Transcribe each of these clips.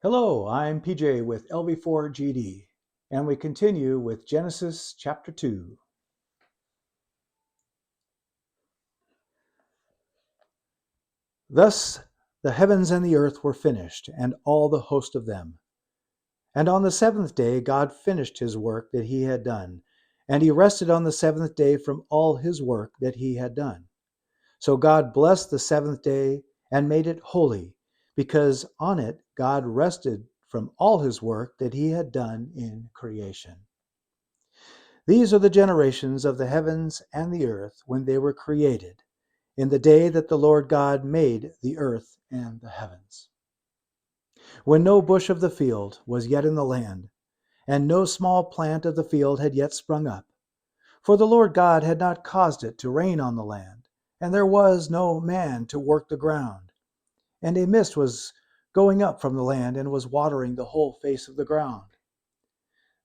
Hello, I'm PJ with LV4GD, and we continue with Genesis chapter 2. Thus the heavens and the earth were finished, and all the host of them. And on the seventh day God finished his work that he had done, and he rested on the seventh day from all his work that he had done. So God blessed the seventh day and made it holy, because on it God rested from all his work that he had done in creation. These are the generations of the heavens and the earth when they were created, in the day that the Lord God made the earth and the heavens. When no bush of the field was yet in the land, and no small plant of the field had yet sprung up, for the Lord God had not caused it to rain on the land, and there was no man to work the ground. And a mist was going up from the land and was watering the whole face of the ground.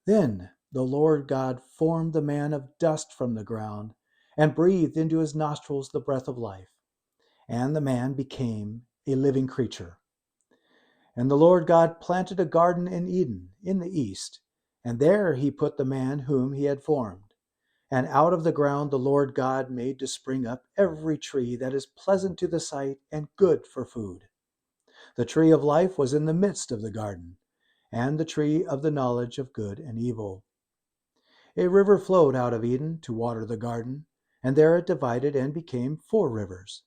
Then the Lord God formed the man of dust from the ground, and breathed into his nostrils the breath of life, and the man became a living creature. And the Lord God planted a garden in Eden in the east, and there he put the man whom he had formed. And out of the ground the Lord God made to spring up every tree that is pleasant to the sight and good for food. The tree of life was in the midst of the garden, and the tree of the knowledge of good and evil. A river flowed out of Eden to water the garden, and there it divided and became 4 rivers.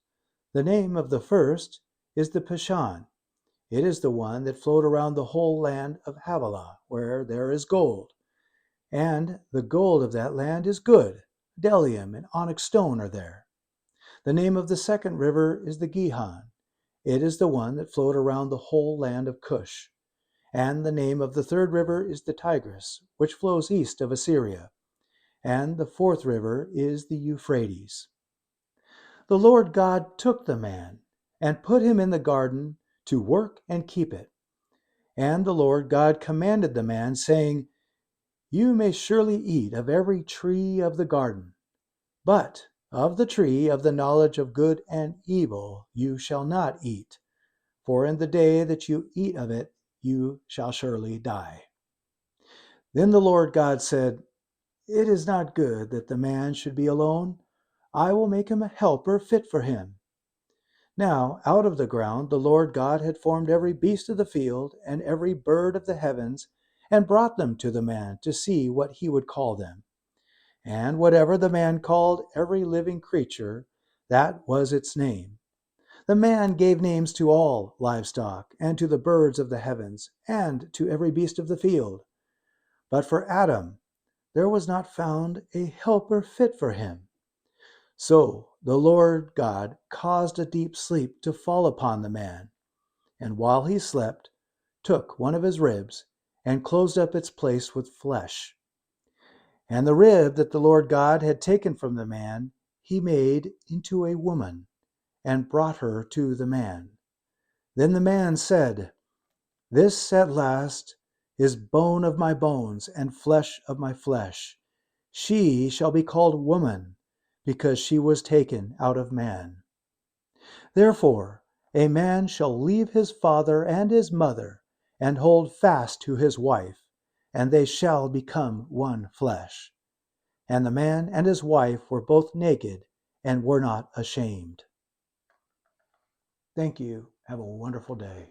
The name of the first is the Pishon. It is the one that flowed around the whole land of Havilah, where there is gold. And the gold of that land is good. Bdellium and onyx stone are there. The name of the second river is the Gihon. It is the one that flowed around the whole land of Cush. And the name of the third river is the Tigris, which flows east of Assyria. And the fourth river is the Euphrates. The Lord God took the man and put him in the garden to work and keep it. And the Lord God commanded the man, saying, You may surely eat of every tree of the garden, but of the tree of the knowledge of good and evil you shall not eat, for in the day that you eat of it you shall surely die. Then the Lord God said, It is not good that the man should be alone. I will make him a helper fit for him. Now out of the ground the Lord God had formed every beast of the field and every bird of the heavens, and brought them to the man to see what he would call them. And whatever the man called every living creature, that was its name. The man gave names to all livestock, and to the birds of the heavens, and to every beast of the field. But for Adam there was not found a helper fit for him. So the Lord God caused a deep sleep to fall upon the man, and while he slept, took one of his ribs, and closed up its place with flesh. And the rib that the Lord God had taken from the man, he made into a woman, and brought her to the man. Then the man said, This at last is bone of my bones and flesh of my flesh. She shall be called woman, because she was taken out of man. Therefore a man shall leave his father and his mother, and hold fast to his wife, and they shall become one flesh. And the man and his wife were both naked, and were not ashamed. Thank you. Have a wonderful day.